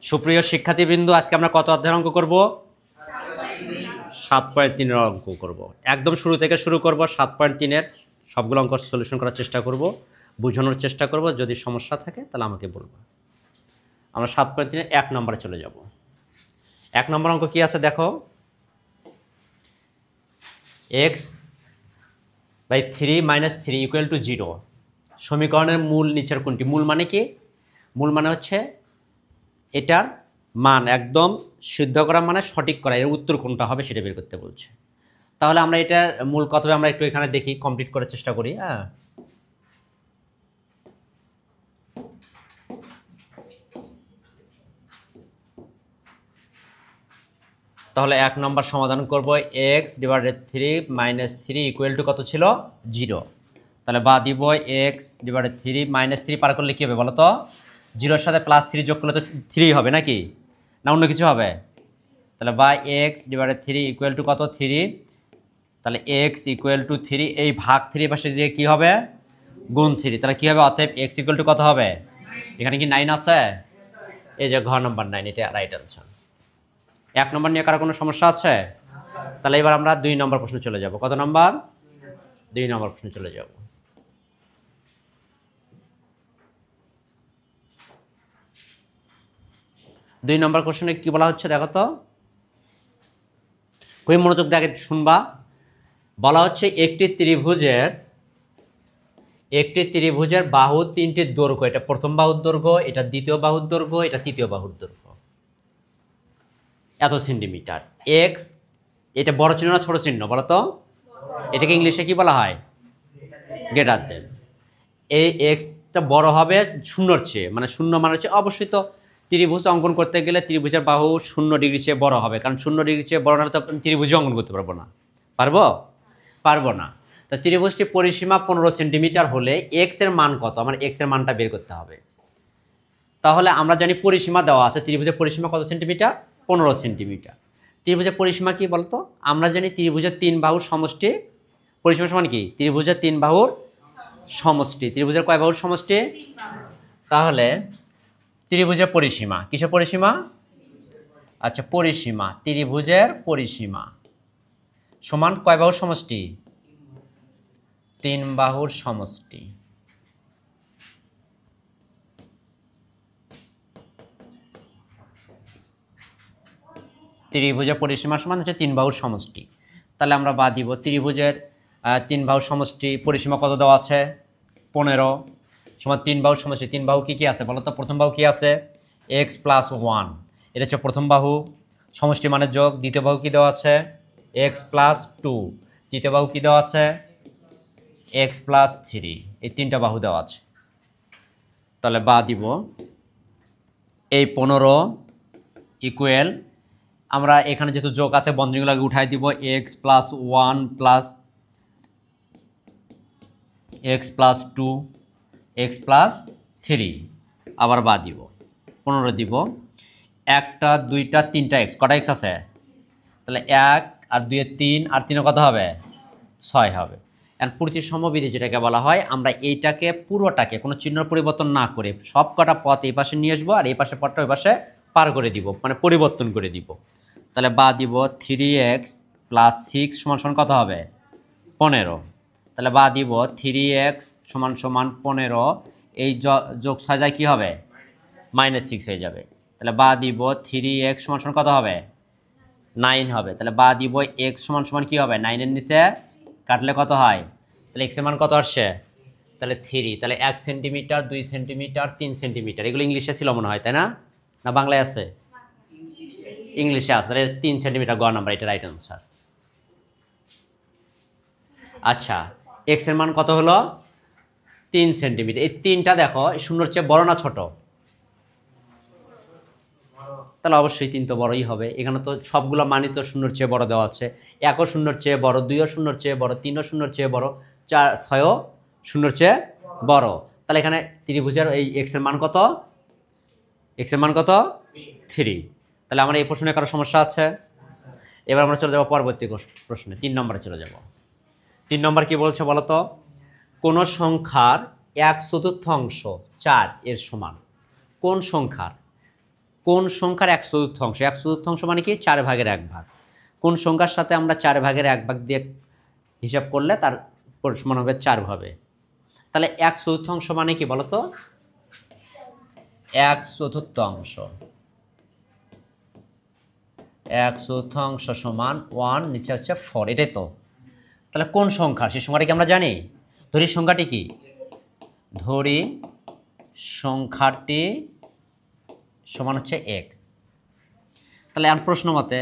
সুপ্রিয় শিক্ষার্থীবৃন্দ, আজকে আমরা কত অধ্যায়ের অঙ্ক করব? 7.3 এর অঙ্ক করব। একদম শুরু থেকে শুরু করব। 7.3 এর সবগুলো অঙ্ক সলিউশন করার চেষ্টা করব, বোঝানোর চেষ্টা করব। যদি সমস্যা থাকে তাহলে আমাকে বলবো। আমরা 7.3 এর 1 নম্বরে চলে যাব। 1 নম্বর অঙ্ক কি আছে দেখো। x/3 - 3 = 0 সমীকরণের মূল নিচের কোনটি? মূল মানে কি? মূল মানে হচ্ছে এটার মান একদম সিদ্ধ করা, মানে সঠিক করা। এর উত্তর কোনটা হবে সেটা বের করতে বলছে। তাহলে আমরা এটার মূল কত হবে আমরা একটু এখানে দেখি, কমপ্লিট করার চেষ্টা করি। তাহলে 1 নম্বর সমাধান করব। x/3 - 3 = কত ছিল? 0। তাহলে বা দিব x/3 - 3 পার করলে কি হবে বলো তো? 0-র সাথে +3 যোগ করলে তো 3 হবে নাকি, না অন্য কিছু হবে? তাহলে বা x/3 = কত? 3। তাহলে x = 3, এই ভাগ 3 পাশে যে কি হবে? গুণ 3। তাহলে কি হবে? অতএব x = কত হবে? এখানে কি 9 আছে? এই যে ঘ নম্বর 9, এটা রাইট আনসার। 1 নম্বর নিয়ে কারো কোনো সমস্যা আছে? তাহলে এবার আমরা 2 নম্বর প্রশ্নে চলে যাব। কত নম্বর? 2 নম্বর প্রশ্নে চলে যাব। দুই নম্বর কোশ্চেনে কি বলা হচ্ছে দেখো তো, খুবই মনোযোগ দিয়ে শুনবা। বলা হচ্ছে একটি ত্রিভুজের বাহু 3টির দৈর্ঘ্য, এটা প্রথম বাহুর দৈর্ঘ্য, এটা দ্বিতীয় বাহুর দৈর্ঘ্য, এটা তৃতীয় বাহুর দৈর্ঘ্য এত সেন্টিমিটার। এক্স, এটা বড় চিহ্ন না ছোট চিহ্ন বলো তো? এটাকে ইংলিশে কি বলা হয়? Greater than. এই এক্সটা বড় হবে শূন্যর চেয়ে, মানে শূন্য মানে হচ্ছে অবশ্যই তো ত্রিভুজ অঙ্কন করতে গেলে ত্রিভুজের বাহু 0 ডিগ্রি চেয়ে বড় হবে, কারণ 0 ডিগ্রি চেয়ে বড় না হলে তো ত্রিভুজ অঙ্কন করতে পারবো না। পারবো না। তো ত্রিভুজটি পরিসীমা 15 সেন্টিমিটার হলে এক্স এর মান কত? আমার এক্স এর মানটা বের করতে হবে। তাহলে আমরা জানি পরিসীমা দেওয়া আছে, ত্রিভুজের পরিসীমা কত সেন্টিমিটার? 15 সেন্টিমিটার। ত্রিভুজের পরিসীমা কি বলতো? আমরা জানি ত্রিভুজের 3 বাহুর সমষ্টি। পরিসীমা সমান কি? ত্রিভুজের 3 বাহুর সমষ্টি। ত্রিভুজের কয় বাহুর সমষ্টি? তাহলে ত্রিভুজের পরিসীমা, কিসের পরিসীমা? আচ্ছা, পরিসীমা, ত্রিভুজের পরিসীমা সমান কয় বাহুর সমষ্টি? 3 বাহুর সমষ্টি। ত্রিভুজের পরিসীমা সমান হচ্ছে 3 বাহুর সমষ্টি। তাহলে আমরা বাদ দিব ত্রিভুজের 3 বাহুর সমষ্টি পরিসীমা কত দেওয়া আছে? 15 সমান 3 বাহুর সমষ্টি। 3 বাহু কি কি আছে বলো তো? প্রথম বাহু কি আছে? x+1, এটা হচ্ছে প্রথম বাহু, সমষ্টি মানে যোগ। দ্বিতীয় বাহু কি দেওয়া আছে? x+2। তৃতীয় বাহু কি দেওয়া আছে? x+3। এই 3টা বাহু দেওয়া আছে। তাহলে বা দিব এই 15 ইকুয়াল, আমরা এখানে যেহেতু যোগ আছে বন্ধনীগুলোকে উঠাই দিব, x+1 প্লাস x+2 x+3, আবার বা দিব 15 দিব। 1টা 2টা 3টা এক্স, কটা এক্স আছে? তাহলে 1 আর 2 এর 3 আর 3 কত হবে? 6 হবে। এখন প্রতিসম বিধি যেটাকে বলা হয়, আমরা এইটাকে পুরোটাকে কোনো চিহ্ন পরিবর্তন না করে সব কটা পথ এই পাশে নিয়ে আসবো আর এই পাশে পথটা ওই পাশে পার করে দিব, মানে পরিবর্তন করে দিব। তাহলে বা দিব 3x + 6 = কত হবে? 15। তাহলে বা দিব 3x = 15, এই যোগ 6 যায় কি হবে? -6 হয়ে যাবে। তাহলে বা দিব 3x = কত হবে? 9 হবে। তাহলে বা দিব x = কি হবে? 9 এর নিচে কাটলে কত হয়? তাহলে x এর মান কত আসছে? তাহলে 3। তাহলে 1 সেন্টিমিটার, 2 সেন্টিমিটার, 3 সেন্টিমিটার, এগুলো ইংলিশে ছিল মনে হয়, তাই না? না বাংলায় আছে? ইংলিশে আছে। তাহলে 3 সেন্টিমিটার, গ নাম্বার, এটা রাইট আনসার। আচ্ছা, x এর মান কত হলো? 3 সেন্টিমিটার। এই 3টা দেখো শূন্যর চেয়ে বড় না ছোট? তাহলে অবশ্যই 3 তো বড়ই হবে। এখানে তো সবগুলো মানই তো শূন্যর চেয়ে বড় দেওয়া আছে। 1ও শূন্যর চেয়ে বড়, 2ও শূন্যর চেয়ে বড়, 3ও শূন্যর চেয়ে বড়, 4, 6ও শূন্যর চেয়ে বড়। তাহলে এখানে ত্রিভুজের এই x এর মান কত? x এর মান কত? 3। তাহলে আমার এই প্রশ্নে কারো সমস্যা আছে? এবার আমরা চলে যাব পরবর্তী প্রশ্নে, 3 নম্বরে চলে যাব। 3 নম্বর কি বলছে বলো তো? কোন সংখ্যার 1/4 4 এর সমান। কোন সংখ্যার কোন সংখ্যার 1/4, 1/4 মানে কি 4 ভাগের 1 ভাগ। কোন সংখ্যার সাথে আমরা 4 ভাগের 1 ভাগ দিয়ে হিসাব করলে তার সমান হবে 4 হবে। তাহলে 1/4 মানে কি বলতো? 1/4, 1/4 সমান 1, নিচে হচ্ছে 4, এটাই তো। তাহলে কোন সংখ্যা, সেই সংখ্যাটি কি আমরা জানি? ধরি সংখ্যাটি কি? ধরি সংখ্যাটি সমান হচ্ছে x। তাহলে আর প্রশ্ন মতে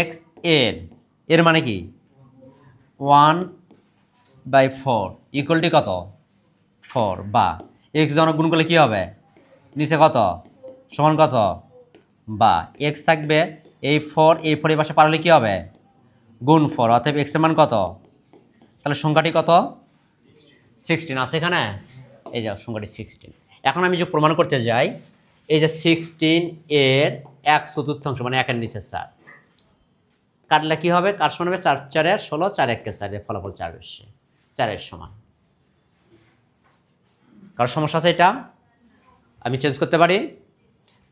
x এর মানে কি 1/4 ইকুয়াল টু কত? 4, বা x যখন গুণ করলে কি হবে? নিচে কত সমান কত? বা x থাকবে এই 4 এই পাশে পার হলে কি হবে? গুণ 4, অতএব x এর মান কত? তাহলে সংখ্যাটি কত? 16 আছে এখানে, এই যে সংখ্যাটি 16। এখন আমি যে প্রমাণ করতে যাই, এই যে 16 এর 1/4 মানে 1 এর নিচে 4 কাটলে কি হবে? কার সমান হবে? 4 4 16, 4 1 4, এর ফলাফল 4 এসছে, 4 এর সমান। কার সমস্যা আছে? এটা আমি চেঞ্জ করতে পারি।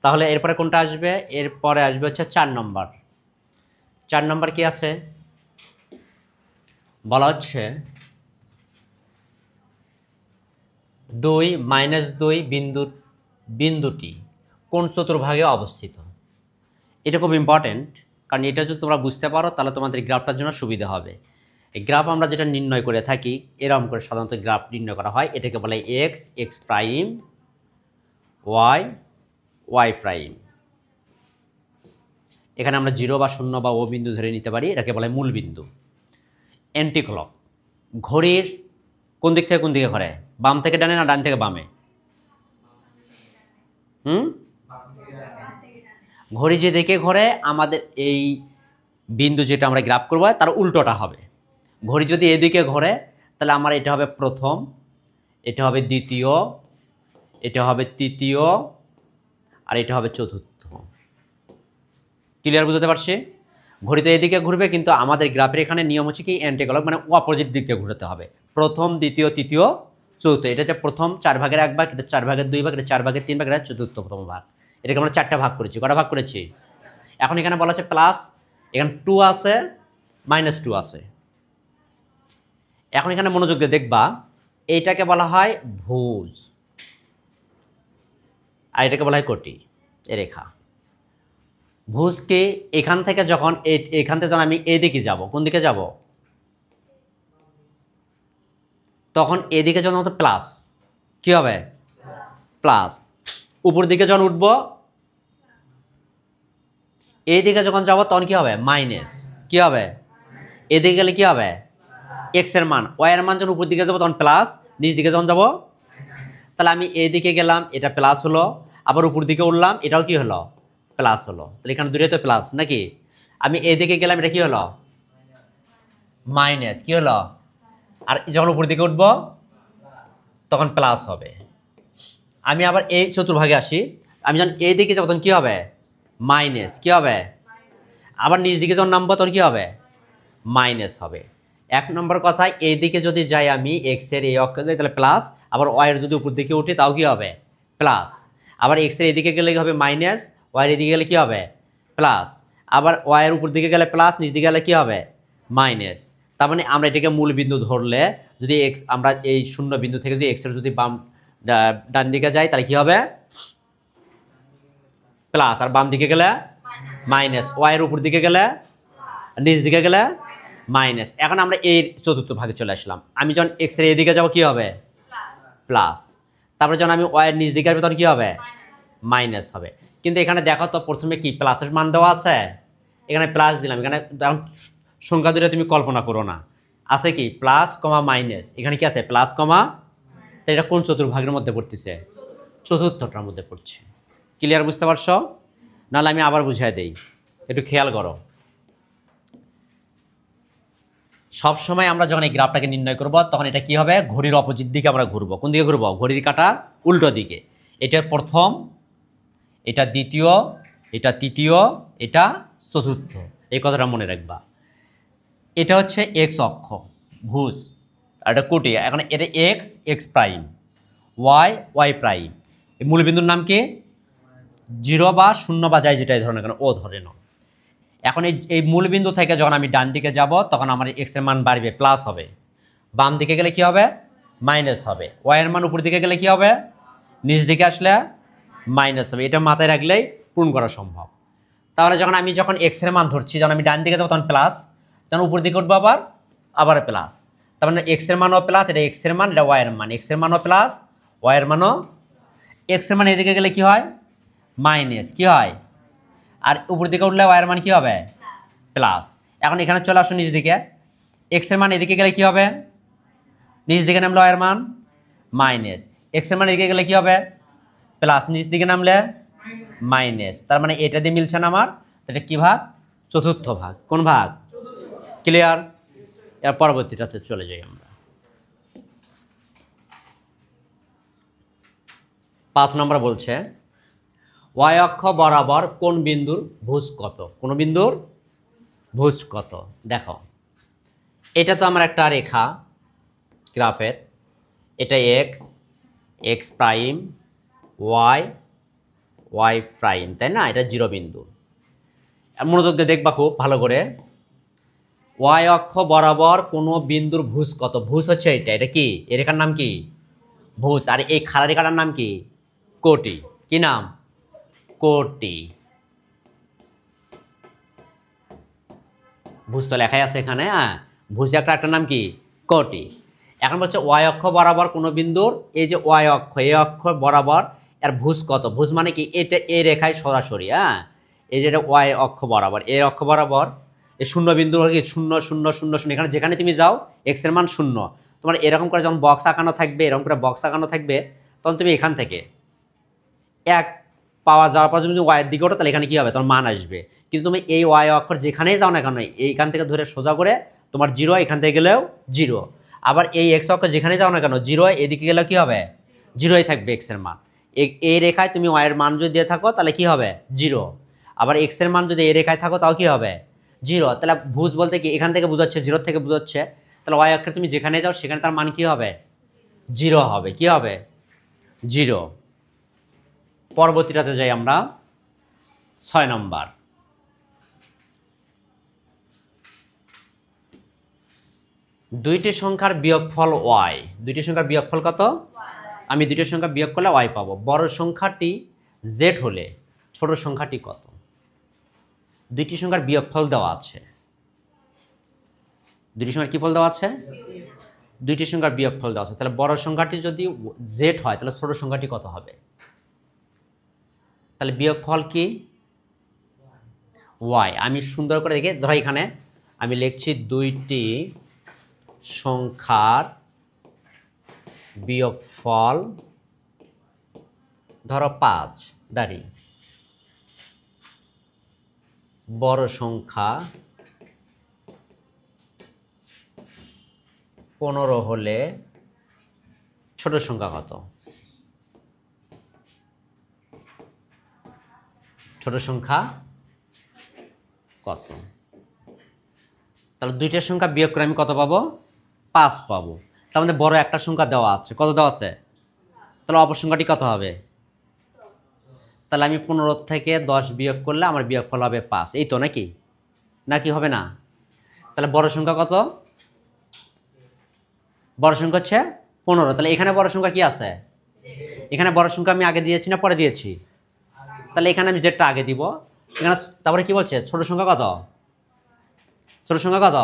তাহলে এরপরে কোনটা আসবে? এরপরে আসবে হচ্ছে 4 নম্বর। 4 নম্বর কি আছে? বলা হচ্ছে 2 - 2 বিন্দুটি কোন চতুর্ভাগে অবস্থিত? এটা খুব ইম্পর্টেন্ট, কারণ এটা যদি তোমরা বুঝতে পারো তাহলে তোমাদের গ্রাফটার জন্য সুবিধা হবে। এই গ্রাফ আমরা যেটা নির্ণয় করে থাকি, এরকম করে সাধারণত গ্রাফ নির্ণয় করা হয়। এটাকে বলে x প্রাইম, y প্রাইম। এখানে আমরা 0 বা 0 বা ও বিন্দু ধরে নিতে পারি, এটাকে বলে মূল বিন্দু। অ্যান্টিক্লক, ঘড়ির কোন দিক থেকে কোন দিকে ঘোরে? বাম থেকে ডানে না ডান থেকে বামে? ঘড়ি যে দিকে ঘোরে আমাদের এই বিন্দু যেটা আমরা গ্রাফ করবো তার উল্টোটা হবে। ঘড়ি যদি এদিকে ঘোরে তাহলে আমার এটা হবে প্রথম, এটা হবে দ্বিতীয়, এটা হবে তৃতীয়, আর এটা হবে চতুর্থ। ক্লিয়ার বুঝতে পারছি? ঘড়িতে এদিকে ঘুরবে, কিন্তু আমাদের গ্রাফের এখানে নিয়ম হচ্ছে কি অ্যান্টিক্লক, মানে অপোজিট দিক থেকে ঘুরতে হবে। প্রথম, দ্বিতীয়, তৃতীয়, চতুর্থ। এটা হচ্ছে প্রথম 4 ভাগের 1 ভাগ, এটা 4 ভাগের 2 ভাগ, এটা 4 ভাগের 3 ভাগ, এটা চতুর্থতম ভাগ। এটাকে আমরা 4টা ভাগ করেছি। কটা ভাগ করেছি? এখন এখানে বলা আছে প্লাস, এখানে 2 আছে, -2 আছে। এখন এখানে মনোযোগ দিয়ে দেখবা, এইটাকে বলা হয় ভুজ, আর এটাকে বলা হয় কোটি, এ রেখা। ভুজকে এখান থেকে যখন আমি এদিকে যাব, কোন দিকে যাব? তখন এদিকে যখন আমাদের প্লাস, কি হবে? প্লাস। উপর দিকে যখন উঠব, এইদিকে যখন যাব তখন কি হবে? মাইনাস। কি হবে? এদিকে গেলে কি হবে? এক্স এর মান, ওয়াই এর মান যখন উপর দিকে যাবো তখন প্লাস, নিচ দিকে যখন যাব, তাহলে আমি এদিকে গেলাম, এটা প্লাস হলো, আবার উপর দিকে উঠলাম, এটাও কি হলো? প্লাস হলো। তাহলে এখানে দূরে তো প্লাস নাকি? আমি এদিকে গেলাম, এটা কি হলো? মাইনাস। কি হলো? আর যখন উপর দিকে উঠবো তখন প্লাস হবে। আমি আবার এই চতুর্ভাগে আসি, আমি যখন এই দিকে যাবো তখন কি হবে? মাইনাস। কি হবে? আবার নিচ দিকে যখন নামবো তখন কি হবে? মাইনাস হবে। 1 নম্বর কথায় এই দিকে যদি যাই আমি এক্স এর এই অক্ষে যাই তাহলে প্লাস, আবার ওয়াই এর যদি উপর দিকে উঠি তাও কি হবে? প্লাস। আবার এক্স এর এদিকে গেলে কি হবে? মাইনাস। ওয়াই এর এদিকে গেলে কি হবে? প্লাস। আবার ওয়াই এর উপর দিকে গেলে প্লাস, নিচ দিকে গেলে কি হবে? মাইনাস। তার মানে আমরা এটাকে মূল বিন্দু ধরলে যদি এক্স, আমরা এই শূন্য বিন্দু থেকে যদি এক্স এর যদি বাম ডান দিকে যাই তাহলে কি হবে? প্লাস। আর বাম দিকে গেলে মাইনাস। ওয়াই এর উপর দিকে গেলে, নিচ দিকে গেলে মাইনাস। এখন আমরা এই চতুর্থ ভাগে চলে আসলাম। আমি যখন এক্স এর এদিকে যাবো কি হবে? প্লাস। তারপরে যখন আমি ওয়াই এর নিচ দিকে আসবো তখন কি হবে? মাইনাস হবে। কিন্তু এখানে দেখো তো প্রথমে কি প্লাসের মান দেওয়া আছে, এখানে প্লাস দিলাম। এখানে সংখ্যা দুটো তুমি কল্পনা করো না, আছে কি প্লাস কমা মাইনাস, এখানে কি আছে? প্লাস কমা। তো এটা কোন চতুর্ভাগের মধ্যে পড়তেছে? চতুর্থটার মধ্যে পড়ছে। ক্লিয়ার বুঝতে পারছো? নাহলে আমি আবার বুঝিয়ে দেই, একটু খেয়াল করো। সব সময় আমরা যখন এই গ্রাফটাকে নির্ণয় করব তখন এটা কি হবে? ঘড়ির অপোজিট দিকে আমরা ঘুরবো। কোন দিকে ঘুরবো? ঘড়ির কাঁটা উল্টো দিকে। এটা প্রথম, এটা দ্বিতীয়, এটা তৃতীয়, এটা চতুর্থ। এই কথাটা মনে রাখবা। এটা হচ্ছে এক্স অক্ষ ভুজ, আর এটা কোটি। এখন এটা x prime, y y prime. এই মূলবিন্দুর নাম কি? 0 বা 0 বা যাই যেটাই ধরে না কেন ও ধরে নাও। এখন এই মূলবিন্দু থেকে যখন আমি ডান দিকে যাব তখন আমার এক্স এর মান বাড়বে, প্লাস হবে। বাম দিকে গেলে কি হবে? মাইনাস হবে। ওয়াই এর মান উপর দিকে গেলে কি হবে? নিচ দিকে আসলে মাইনাস হবে। এটা মাথায় রাখলেই পূরণ করা সম্ভব। তাহলে যখন এক্স এর মান ধরছি, যখন আমি ডান দিকে যাবো তখন প্লাস, যখন উপর দিকে উঠবো আবার প্লাস। তার মানে এক্স এর মানও প্লাস, এটা এক্স এর মান, এটা ওয়াই এর মান। এক্স এর মানও প্লাস, ওয়াই এর মানও। এক্স এর মান এদিকে গেলে কি হয়? মাইনাস। কি হয়? আর উপর দিকে উঠলে ওয়াই এর মান কি হবে? প্লাস। এখন এখানে চলে আসো নিচ দিকে। এক্স এর মান এদিকে গেলে কি হবে? নিচ দিকে নামলে ওয়াই এর মান মাইনাস। এক্স এর মান এদিকে গেলে কি হবে? প্লাস। নিচ দিকে নামলে মাইনাস। তার মানে এটা দিয়ে মিলছে না আমার। এটা কি ভাগ? চতুর্থ ভাগ। কোন ভাগ? ক্লিয়ার? এর পরবর্তীটাতে চলে যাই আমরা। 5 নম্বর বলছে ওয়াই অক্ষ বরাবর কোন বিন্দুর ভুজ কত? কোন বিন্দুর ভুজ কত? দেখো, এটা তো আমার একটা রেখা গ্রাফের। এটা x, x prime, y, y prime, তাই না? এটা 0 বিন্দু। মনোযোগ দিয়ে দেখবা খুব ভালো করে। ওয়াই অক্ষ বরাবর কোনো বিন্দুর ভুজ কত? ভুজ হচ্ছে এটা। এটা কি? এই রেখার নাম কি? ভুজ। আর এই খাড়া রেখাটার নাম কি? কোটি। কি নাম? কোটি। ভুজ তো লেখাই আছে এখানে। হ্যাঁ, ভুজ একটা নাম কি? কোটি। এখন বলছে ওয়াই অক্ষ বরাবর কোনো বিন্দুর, এই যে ওয়াই অক্ষ, এই অক্ষ বরাবর এর ভুজ কত? ভুজ মানে কি? এটা এই রেখায় সরাসরি। হ্যাঁ, এই যেটা ওয়াই অক্ষ বরাবর, এর অক্ষ বরাবর এই শূন্য বিন্দু কি? 0 0 0 0। এখানে যেখানে তুমি যাও এক্স এর মান 0। তোমার এরকম করে যখন বক্স আঁকানো থাকবে, এরকম করে বক্স আঁকানো থাকবে, তখন তুমি এখান থেকে 1 পাওয়া যাওয়ার পর যদি ওয়াইয়ের দিকে ওঠো তাহলে এখানে কী হবে? তোমার মান আসবে। কিন্তু তুমি এই ওয়াই অক্ষর যেখানেই যাও না কেন, এইখান থেকে ধরে সোজা করে তোমার 0, এখান থেকে গেলেও 0। আবার এই এক্স অক্ষর যেখানে যাও না কেন 0, এদিকে গেলেও কী হবে? 0ই থাকবে এক্সের মান। এই রেখায় তুমি ওয়াইয়ের মান যদি দিয়ে থাকো তাহলে কী হবে? 0। আবার এক্সের মান যদি এই রেখায় থাকো তাও কী হবে? 0। তাহলে ভুজ বলতে কি? এখান থেকে বুঝাচ্ছে, 0 থেকে বুঝাচ্ছে। তাহলে ওয়াই অক্ষরে তুমি যেখানে যাও সেখানে তার মান কী হবে? 0 হবে। কি হবে? 0। পরবর্তীটাতে যাই আমরা। 6 নম্বর। দুইটি সংখ্যার বিয়োগফল ওয়াই। দুইটি সংখ্যার বিয়োগফল কত? আমি দুইটি সংখ্যা বিয়োগ করলে ওয়াই পাবো। বড় সংখ্যাটি জেড হলে ছোট সংখ্যাটি কত? দুইটি সংখ্যার বিয়োগফল দেওয়া আছে। দুইটি সংখ্যার কি ফল দেওয়া আছে? দুইটি সংখ্যার বিয়োগফল দেওয়া আছে। তাহলে বড় সংখ্যাটি যদি জেড হয় তাহলে ছোট সংখ্যাটি কত হবে? তাহলে বিয়োগফল কি? ওয়াই। আমি সুন্দর করে দেখে ধরো এখানে আমি লিখছি দুইটি সংখ্যার বিয়োগফল, ধরো 5 দাঁড়ি। বড় সংখ্যা 15 হলে ছোট সংখ্যা কত? ছোট সংখ্যা কত? তাহলে দুইটার সংখ্যা বিয়োগ করে আমি কত পাবো? 5 পাবো। তার মধ্যে বড় একটা সংখ্যা দেওয়া আছে। কত দেওয়া আছে? তাহলে অপর সংখ্যাটি কত হবে? তাহলে আমি 15 থেকে 10 বিয়োগ করলে আমার বিয়োগফল হবে 5। এই তো নাকি? নাকি হবে না? তাহলে বড় সংখ্যা কত? বড় সংখ্যা হচ্ছে 15। তাহলে এখানে বড় সংখ্যা কি আছে? এখানে বড় সংখ্যা আমি আগে দিয়েছি না পরে দিয়েছি? তাহলে এখানে আমি জেডটা আগে দিব। এখানে তারপরে কি বলছে? ছোট সংখ্যা কত? ছোট সংখ্যা কত?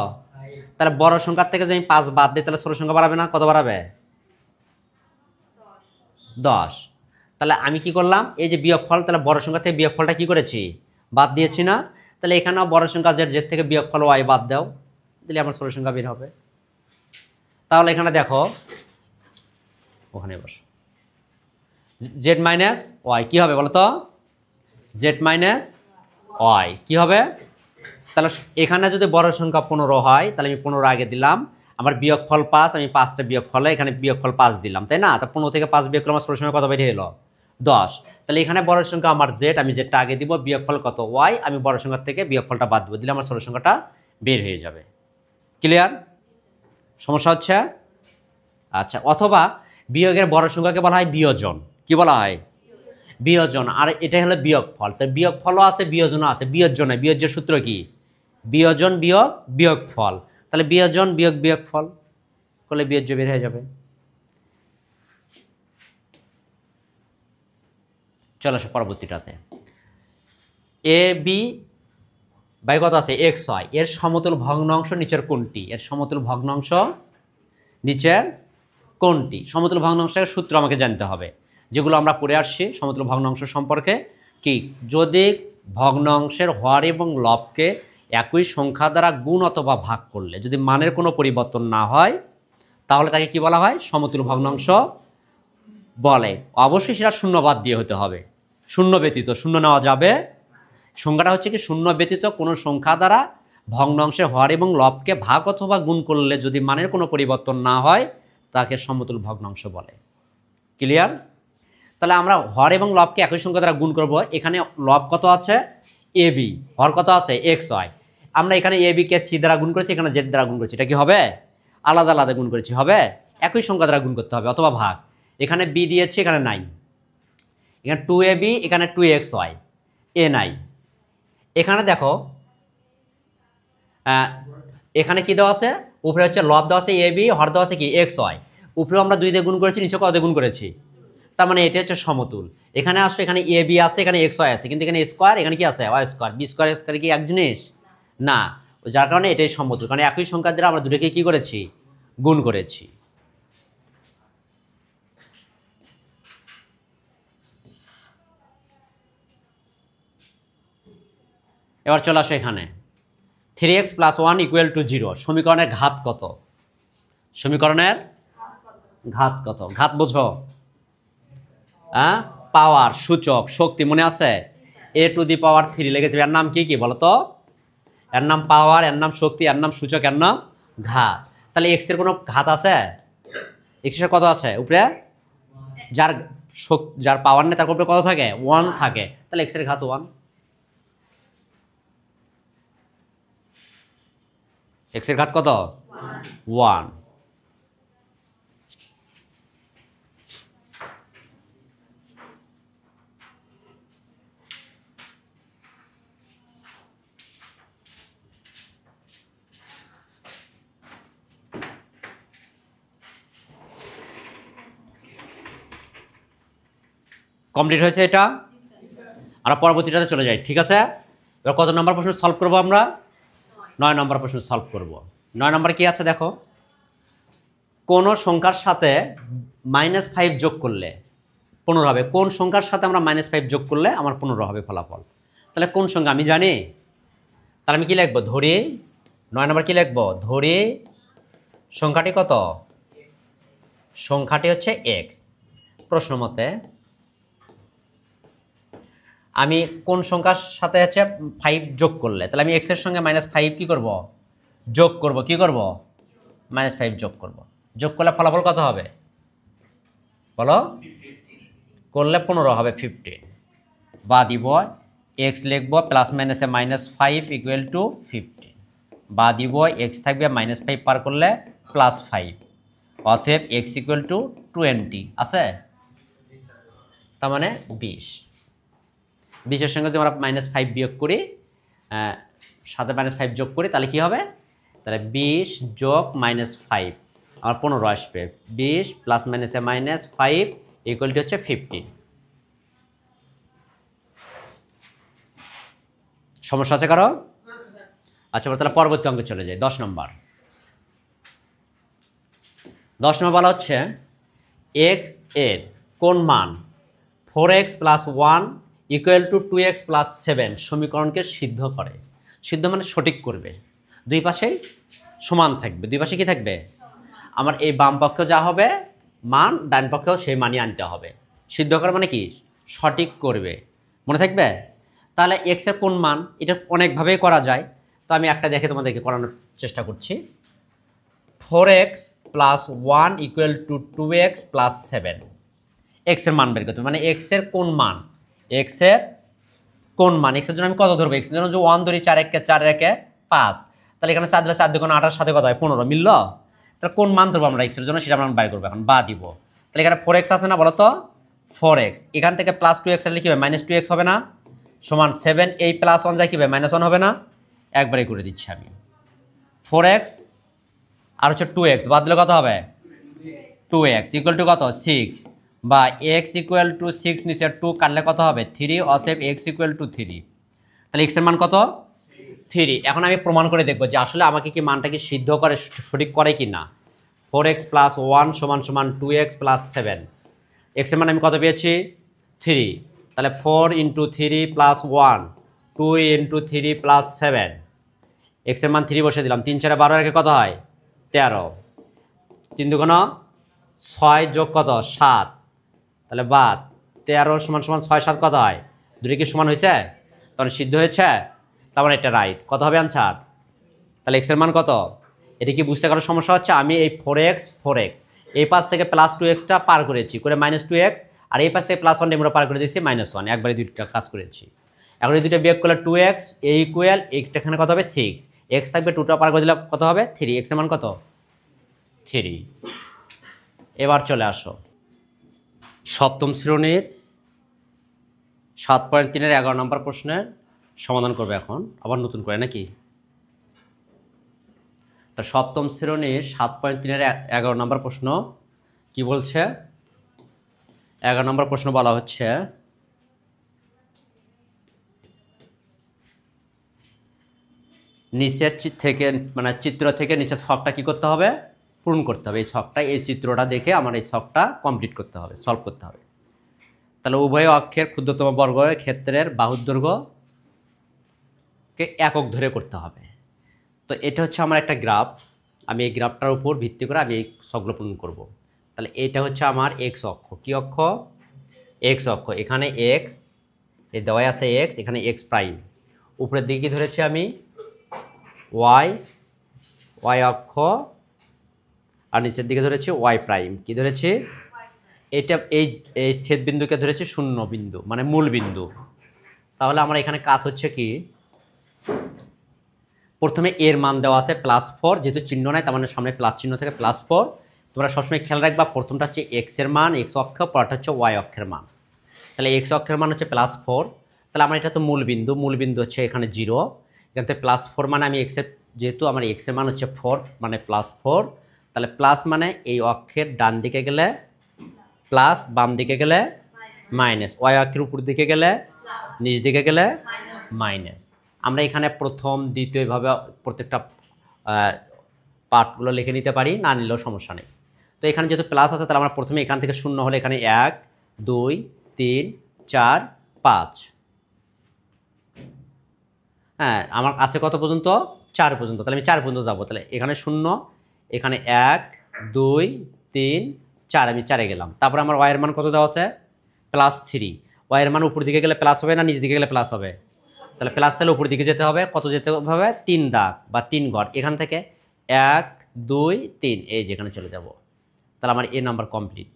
তাহলে বড় সংখ্যার থেকে যদি আমি 5 বাদ দিই তাহলে ছোট সংখ্যা বাড়াবে না? কত বাড়াবে? 10। তাহলে আমি কি করলাম? এই যে বিয়োগফল, তাহলে বড় সংখ্যা থেকে বিয়োগফলটা কি করেছি? বাদ দিয়েছি না? তাহলে এখানেও বড় সংখ্যা জেড থেকে বিয়োগফল ওয়াই বাদ দাও, তাহলে আমার ছোট সংখ্যা বের হবে। তাহলে এখানে দেখো, ওখানে বসো, জেড মাইনাস ওয়াই কী হবে বলো তো? জেড মাইনাস ওয়াই কী হবে? তাহলে এখানে যদি বড় সংখ্যা 15 হয় তাহলে আমি 15 আগে দিলাম। আমার বিয়োগফল 5, আমি 5টা বিয়োগফলে এখানে বিয়োগফল 5 দিলাম, তাই না? তা 15 থেকে 5 বিয়োগ করলে আমার ছোট সংখ্যা কত বেরিয়ে এলো? 10। তাহলে এখানে বড় সংখ্যা আমার জেড, আমি জেডটা আগে দিব। বিয়োগফল কত? ওয়াই। আমি বড় সংখ্যা থেকে বিয়োগফলটা বাদ দেবো, দিলে আমার ছোট সংখ্যাটা বের হয়ে যাবে। ক্লিয়ার? সমস্যা হচ্ছে? আচ্ছা। অথবা বিয়োগের বড় সংখ্যাকে বলা হয় বিয়োজন। কি বলা হয়? বিয়োজন। আর এটা হলো বিয়োগফল। তো বিয়োগফলও আছে, বিয়োজনও আছে। বিয়োজনে বিয়োজ্য সূত্র কি? বিয়োজন বিয়োগ বিয়োগফল। তাহলে বিয়োজন বিয়োগ বিয়োগফল করলে বিয়োজ্য বের হয়ে যাবে। চলো আসো পরবর্তীটাতে। এ বি বাই কত আছে? এক্স হয়। এর সমতুল ভগ্নাংশ নিচের কোনটি? এর সমতুল ভগ্নাংশ নিচের কোনটি? সমতুল ভগ্নাংশের সূত্র আমাকে জানতে হবে, যেগুলো আমরা পড়ে আসছি সমতুল ভগ্নাংশ সম্পর্কে। কি? যদি ভগ্নাংশের হর এবং লবকে একই সংখ্যা দ্বারা গুণ অথবা ভাগ করলে যদি মানের কোনো পরিবর্তন না হয়, তাহলে তাকে কি বলা হয়? সমতুল ভগ্নাংশ বলে। অবশ্যই সেটা শূন্য বাদ দিয়ে হতে হবে, শূন্য ব্যতীত। শূন্য নেওয়া যাবে। সংখ্যাটা হচ্ছে কি, শূন্য ব্যতীত কোনো সংখ্যা দ্বারা ভগ্নাংশের হর এবং লবকে ভাগ অথবা গুণ করলে যদি মানের কোনো পরিবর্তন না হয়, তাকে সমতুল ভগ্নাংশ বলে। ক্লিয়ার? তাহলে আমরা হর এবং লবকে একই সংখ্যা দ্বারা গুণ করব। এখানে লব কত আছে? A B. হর কত আছে? X y. আমরা এখানে এ বিকে সি দ্বারা গুণ করেছি, এখানে জেড দ্বারা গুণ করেছি। এটা কি হবে? আলাদা আলাদা গুণ করেছি, হবে? একই সংখ্যা দ্বারা গুণ করতে হবে অথবা ভাগ। এখানে বি দিয়েছি, এখানে নাই। এখানে 2ab, এখানে 2xy, এ নাই। এখানে দেখো এখানে কি দেওয়া আছে? উপরে হচ্ছে লব দেওয়া আছে এ বি, হর দেওয়া আছে কি? X y. উপরেও আমরা 2 দিয়ে গুণ করেছি, নিচে কত দিয়ে গুণ করেছি? তার মানে এটা হচ্ছে সমতুল। এখানে আসো, এখানে এ বি আছে, এখানে এক্স ওয়াই আছে, কিন্তু এখানে স্কোয়ার, এখানে কি আছে? Y square. B square x square কি এক জিনিস? না। যার কারণে এটাই সমতুল, কারণ একই সংখ্যা দ্বারা আমরা দুটোকে কি করেছি? গুণ করেছি। এবার চলে আসো এখানে 3x + 1 = 0। সমীকরণের ঘাত কত? সমীকরণের ঘাত কত? ঘাত বোঝো? পাওয়ার, সূচক, শক্তি মনে আছে? a⁻³ লেগেছে। এর নাম কি কি বলো তো? এর নাম পাওয়ার, এর নাম শক্তি, এর নাম সূচক, এর নাম ঘাত। তাহলে এক্স এর কোনো ঘাত আছে? এক্স এর কত আছে? উপরে যার পাওয়ার নেই তার উপরে কত থাকে? 1 থাকে। তাহলে এক্স এর ঘাত 1। এক্স এর ঘাত কত? 1। কমপ্লিট হয়েছে এটা? আমরা পরবর্তীটাতে চলে যাই, ঠিক আছে? এবার কত নম্বর প্রশ্ন সলভ করবো আমরা? 9 নম্বর প্রশ্ন সলভ করব। 9 নম্বর কি আছে দেখো। কোন সংখ্যার সাথে -5 যোগ করলে 15 হবে। কোন সংখ্যার সাথে আমরা -5 যোগ করলে আমার 15 হবে ফলাফল? তাহলে কোন সংখ্যা আমি জানি? তাহলে আমি কি লিখবো? ধরি 9 নম্বর কি লিখবো? ধরি সংখ্যাটি কত? সংখ্যাটি হচ্ছে এক্স। প্রশ্ন মতে আমি কোন সংখ্যার সাথে হচ্ছে 5 যোগ করলে, তাহলে আমি এক্স এর সঙ্গে -5 কি করব? যোগ করব। কি করব? -5 যোগ করব। যোগ করলে ফলাফল কত হবে বলো? করলে 15 হবে, 50। বা দিব এক্স লিখবো +-5 = 50। বা দিব এক্স থাকবে -5 পার করলে +5। অতএব এক্স = 20 আছে। তার মানে 20। 20-এর সঙ্গে যদি আমরা -5 বিয়োগ করি, সাথে -5 যোগ করি, তাহলে কি হবে? তাহলে 20 যোগ -5 আমার 15 আসবে। 20 +-5 = হচ্ছে 15। সমস্যা আছে কারো? আচ্ছা, তাহলে পরবর্তী অঙ্কে চলে যাই। 10 নম্বর। 10 নম্বর বলা হচ্ছে এক্স এর কোন মান 4x + 1 = 2x + 7 সমীকরণকে সিদ্ধ করে। সিদ্ধ মানে সঠিক করবে। দুই পাশেই সমান থাকবে। দুই পাশে কি থাকবে? আমার এই বাম পক্ষ যা হবে মান, ডান পক্ষেও সেই মানই আনতে হবে। সিদ্ধ করা মানে কি? সঠিক করবে। মনে থাকবে? তাহলে এক্স এর কোন মান? এটা অনেকভাবেই করা যায়। তো আমি একটা দেখে তোমাদেরকে করানোর চেষ্টা করছি। 4x + 1 = 2x + 7। এক্স এর মান বের করতে হবে। মানে এক্স এর কোন মান? এক্স এর কোন মান? এক্স এর জন্য আমি কত ধরবো? এক্স এর জন্য যদি 1 ধরি, 4 × 4 = 5। তাহলে এখানে 4 ধরে 4 × 2 = 8, সাথে কত হয়? 15 মিলল? তাহলে কোন মান ধরবো আমরা এক্স এর জন্য, সেটা আমরা বাইর করবো এখন। বা দিব। তাহলে এখানে 4x আছে না বলো তো, 4x এখান থেকে প্লাস 2x আসলে কী হবে, মাইনাস 2x হবে না, সমান 7 এই প্লাস 1 যায় কী হবে, মাইনাস 1 হবে না, একবারে করে দিচ্ছি আমি। 4x আর হচ্ছে 2x বাদ দিলে কত হবে, 2x ইকুয়াল টু কত 6, বা x ইকুয়াল টু 6 নিচে 2 কাটলে কত হবে 3, অতএব x ইকুয়াল টু 3। তাহলে x এর মান কত 3। এখন আমি প্রমাণ করে দেখবো যে আসলে আমাকে কি মানটা কি সিদ্ধ করে, সঠিক করে কি না। 4x প্লাস 1 সমান সমান 2x প্লাস 7, x এর মান আমি কত পেয়েছি 3। তাহলে 4 into 3 plus 1, 2 into 3 plus 7, x এর মান 3 বসে দিলাম, 3 4 12 রেখে কত হয় 13, 3 2 6 যোগ কত 7, তাহলে বাদ 13 সমান সমান 6 7 কত হয়, দুটো কি সমান হয়েছে, তখন সিদ্ধ হয়েছে, তারপর এটা রাইট, কত হবে আনসার। তাহলে x এর মান কত, এটা কি বুঝতে কারো সমস্যা হচ্ছে, আমি এই 4x এই পাশ থেকে প্লাস 2xটা পার করেছি করে মাইনাস 2x, আর এই পাশ থেকে প্লাস 1 আমরা পার করে দিয়েছি -1, একবারে দুইটা কাজ করেছি। এখন এই দুটো বিয়োগ করলে 2x এই ইকুয়াল এইটা এখানে কত হবে 6, x থাকবে 2টা পার করে দিলে কত হবে 3, x এর মান কত 3। এবার চলে আসো সপ্তম শ্রেণীর 7.3-এর 11 নম্বর প্রশ্নের সমাধান করবে এখন আবার নতুন করে নাকি। তো সপ্তম শ্রেণীর 7.3-এর 11 নম্বর প্রশ্ন কি বলছে, 11 নম্বর প্রশ্ন বলা হচ্ছে নিচের থেকে মানে চিত্র থেকে নিচের ছকটা কি করতে হবে, পূরণ করতে হবে। এই ছকটা, এই চিত্রটা দেখে আমার এই ছকটা কমপ্লিট করতে হবে, সলভ করতে হবে। তাহলে উভয় অক্ষের ক্ষুদ্রতম বর্গের ক্ষেত্রের বাহুর দৈর্ঘ্যকে একক ধরে করতে হবে। তো এটা হচ্ছে আমার একটা গ্রাফ, আমি এই গ্রাফটার উপর ভিত্তি করে আমি এই ছকগুলো পূরণ করব। তাহলে এটা হচ্ছে আমার এক্স অক্ষ, কি অক্ষ এক্স অক্ষ, এখানে এক্স এই দেওয়াই আছে এক্স, এখানে এক্স প্রাইম, উপরের দিকে ধরেছি আমি ওয়াই অক্ষ, আর নিচের দিকে ধরেছি ওয়াই প্রাইম, কি ধরেছি এটা এই ছেদ বিন্দুকে ধরেছি শূন্য বিন্দু মানে মূল বিন্দু। তাহলে আমার এখানে কাজ হচ্ছে কি, প্রথমে এর মান দেওয়া আছে +4, যেহেতু চিহ্ন নাই তার মানে সামনে প্লাস চিহ্ন থেকে +4। তোমরা সবসময় খেয়াল রাখবা প্রথমটা হচ্ছে এক্স এর মান এক্স অক্ষ, পরটা হচ্ছে ওয়াই অক্ষের মান। তাহলে এক্স অক্ষের মান হচ্ছে +4, তাহলে আমার এটা তো মূল বিন্দু হচ্ছে এখানে 0, এখান থেকে +4 মানে আমি এক্সের, যেহেতু আমার এক্সের মান হচ্ছে 4 মানে +4, তাহলে প্লাস মানে এই অক্ষের ডান দিকে গেলে প্লাস, বাম দিকে গেলে মাইনাস, ওয়াই অক্ষের উপর দিকে গেলে নিচ দিকে গেলে মাইনাস। আমরা এখানে প্রথম দ্বিতীয় এভাবে প্রত্যেকটা পার্টগুলো লিখে নিতে পারি, না নিলেও সমস্যা নেই। তো এখানে যেহেতু প্লাস আছে তাহলে আমরা প্রথমে এখান থেকে শূন্য হলে এখানে 1 2 3 4 5, হ্যাঁ আমার আছে কত পর্যন্ত 4 পর্যন্ত, তাহলে আমি 4 পর্যন্ত যাবো। তাহলে এখানে 0, এখানে 1 2 3 4, আমি 4-এ গেলাম। তারপরে আমার ওয়াইয়ের মান কত দেওয়া আছে +3, ওয়াইয়ের মান উপর দিকে গেলে প্লাস হবে না নিচ দিকে গেলে প্লাস হবে, তাহলে প্লাস তাহলে উপর দিকে যেতে হবে, কত যেতে হবে 3 দাগ বা 3 ঘর, এখান থেকে 1 2 3 এই যেখানে চলে যাব। তাহলে আমার এ নাম্বার কমপ্লিট।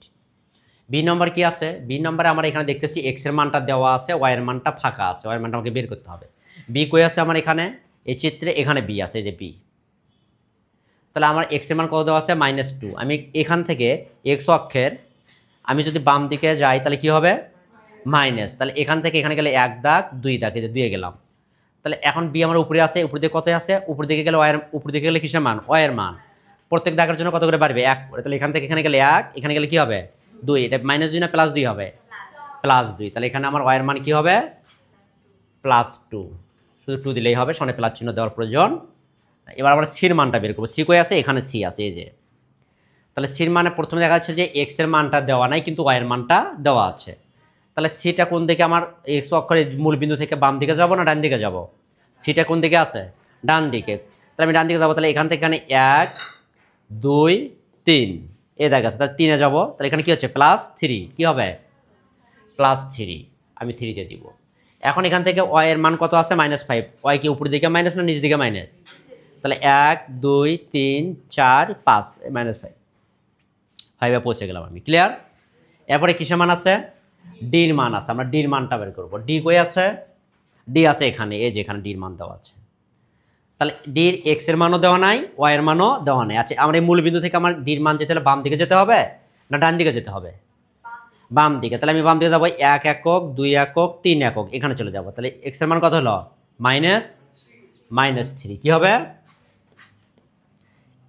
বি নাম্বার কি আছে, বি নাম্বারে আমরা এখানে দেখতেছি এক্স এর মানটা দেওয়া আছে, ওয়াইয়ের মানটা ফাঁকা আছে, ওয়াইয়ের মানটা আমাকে বের করতে হবে। বি কই আছে আমার এখানে এই চিত্রে, এখানে বি আছে, এই যে বি। তাহলে আমার এক্স এর মান কত দেওয়া আছে -2, আমি এখান থেকে এক্স অক্ষের আমি যদি বাম দিকে যাই তাহলে কি হবে মাইনাস, তাহলে এখান থেকে এখানে গেলে 1 দাগ 2 দাগ, এই যে 2-এ গেলাম। তাহলে এখন বি আমার উপরে আছে, উপর দিকে কত আছে, উপর দিকে গেলে ওয়াইয়ের, উপর দিকে গেলে কিসের মান ওয়াইয়ের মান, প্রত্যেক দাগের জন্য কত করে বাড়বে 1 করে, তাহলে এখান থেকে এখানে গেলে 1, এখানে গেলে কি হবে 2, এটা -2 না +2 হবে +2, তাহলে এখানে আমার ওয়াইয়ের মান কি হবে +2, শুধু 2 দিলেই হবে, সামনে প্লাস চিহ্ন দেওয়ার প্রয়োজন। এবার আমরা সির মানটা বের করবো, সি কই আছে এখানে সি আছে, এই যে। তাহলে সির মানে প্রথমে দেখা যাচ্ছে যে এক্স এর মানটা দেওয়া নাই কিন্তু ওয়াইয়ের মানটা দেওয়া আছে। তাহলে সিটা কোন দিকে, আমার এক্স অক্ষরের মূল বিন্দু থেকে বাম দিকে যাব না ডান দিকে যাব, সিটা কোন দিকে আছে ডান দিকে, তাহলে আমি ডান দিকে যাবো। তাহলে এখান থেকে এখানে 1 2 3 এই দাগ আছে, তাহলে 3-এ যাবো, তাহলে এখানে কি হচ্ছে +3, কি হবে +3, আমি 3-তে দিব। এখন এখান থেকে ওয়াইয়ের মান কত আছে -5, ওয়াই কি উপর দিকে মাইনাস না নিচ দিকে মাইনাস, তাহলে 1 2 3 4 5 -5, 5-এ পৌঁছে গেলাম আমি, ক্লিয়ার। এরপরে কিসের মান আছে ডির মান আছে, আমরা ডির মানটা বের করবো। ডি কই আছে, ডি আছে এখানে, এই যে এখানে ডির মান দেওয়া আছে। তাহলে ডির এক্স এর মানও দেওয়া নাই ওয়াই এর মানও দেওয়া নাই, আচ্ছা আমার এই মূল বিন্দু থেকে আমার ডির মান যেতে হলে বাম দিকে যেতে হবে না ডান দিকে যেতে হবে? বাম দিকে। তাহলে আমি বাম দিকে যাবো 1 একক 2 একক 3 একক, এখানে চলে যাব। তাহলে এক্স এর মান কত হলো? -3। কি হবে?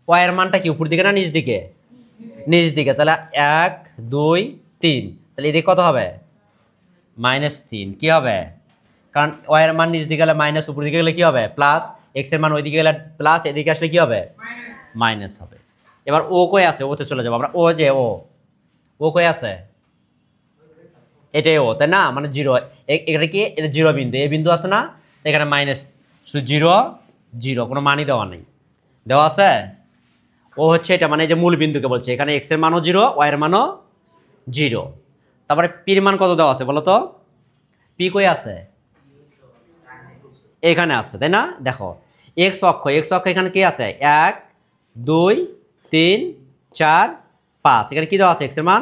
ওয়াই এর মানটা কি উপর দিকে না নিচ দিকে? নিচ দিকে। তাহলে 1 2 3, তাহলে এদিকে কত হবে? -3। কি হবে? কারণ ওয়াই এর মান নিচ দিকে গেলে মাইনাস, উপর দিকে গেলে কি হবে? প্লাস। এক্স এর মান ওইদিকে গেলে প্লাস, এদিকে আসলে কি হবে? মাইনাস হবে। এবার ও কই আছে? ওতে চলে যাবো আমরা। ও যে ও কই আছে? এটাই ও, তাই না? মানে 0। এটা কি? এটা 0 বিন্দু। এই বিন্দু আছে না, এখানে -0 0, কোনো মানই দেওয়া নেই। দেওয়া আছে? ও হচ্ছে এটা, মানে এই যে মূল বিন্দুকে বলছে। এখানে এক্স এর মানও 0, ওয়াই এর মানও 0। তারপরে পির মান কত দেওয়া আছে বলো তো? পি কই আছে? এখানে আছে, তাই না? দেখো এক্স অক্ষ এখানে কি আছে? 1 2 3 4 5। এখানে কি দেওয়া আছে? এক্স এর মান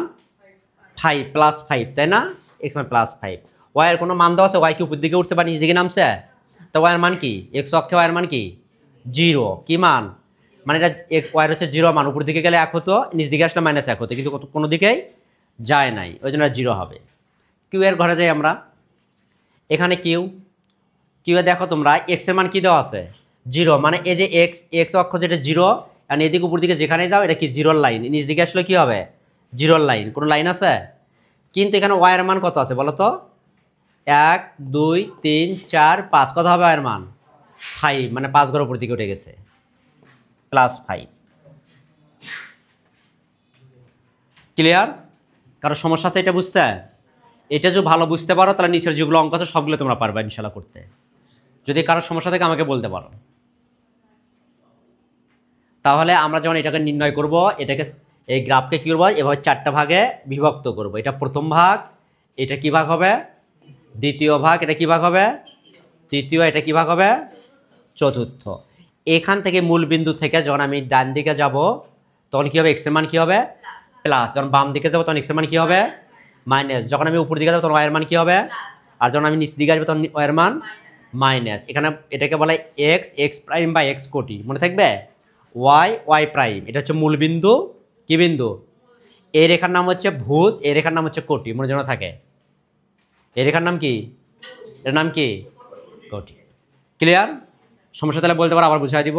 5 +5, তাই না? এক্স মান +5। ওয়াই এর কোনো মান দেওয়া আছে? ওয়াই কি উপর দিকে উঠছে বা নিচ দিকে নামছে? তো ওয়াই এর মান কি? এক্স অক্ষে ওয়াই এর মান কি? 0। কি মান? মানে এটা ওয়াই এর হচ্ছে 0 মান। উপর দিকে গেলে 1 হতো, নিচ দিকে আসলে -1 হতো, কিন্তু কোনো দিকেই যায় নাই, ওই জন্য 0 হবে। কিউ এর ঘরে যাই আমরা। এখানে কিউ এ দেখো তোমরা এক্স এর মান কি দেওয়া আছে? 0। মানে এই যে এক্স অক্ষ যেটা 0, আর এদিকে উপর দিকে যেখানে যাও এটা কি 0 লাইন, নিচ দিকে আসলে কি হবে? 0 লাইন। কোনো লাইন আছে? কিন্তু এখানে ওয়াই এর মান কত আছে বলো তো? 1 2 3 4 5। কত হবে ওয়াই এর মান? 5, মানে 5 ঘর উপর দিকে উঠে গেছে, +5। ক্লিয়ার? কারো সমস্যা আছে এটা বুঝতে? এটা যদি ভালো বুঝতে পারো তাহলে নিচের যেগুলো অঙ্ক আছে সবগুলো তোমরা পারবে ইনশাল্লাহ করতে। যদি কারো সমস্যা থাকে আমাকে বলতে পারো। তাহলে আমরা যখন এটাকে নির্ণয় করব, এটাকে এই গ্রাফকে কী করবো? এভাবে 4টা ভাগে বিভক্ত করব। এটা প্রথম ভাগ, এটা কী ভাগ হবে? দ্বিতীয় ভাগ। এটা কী ভাগ হবে? তৃতীয়। এটা কী ভাগ হবে? চতুর্থ। এখান থেকে মূল বিন্দু থেকে যখন আমি ডান দিকে যাব তখন কী হবে? এক্স এর মান কী হবে? প্লাস। যখন বাম দিকে যাবো তখন এক্স এর মান কী হবে? মাইনাস। যখন আমি উপর দিকে যাবো তখন ওয়াই এর মান কী হবে? আর যখন আমি নিচ দিকে আসবো তখন ওয়াই এর মান মাইনাস। এখানে এটাকে বলা হয় এক্স প্রাইম বা এক্স কোটি, মনে থাকবে? ওয়াই প্রাইম, এটা হচ্ছে মূল বিন্দু। কি বিন্দু? এই রেখার নাম হচ্ছে ভুজ, এই রেখার নাম হচ্ছে কোটি, মনে যেন থাকে। এই রেখার নাম কি? এর নাম কি? কোটি। ক্লিয়ার? সমস্যা তাহলে বলতে পারো, আবার বুঝাই দিব।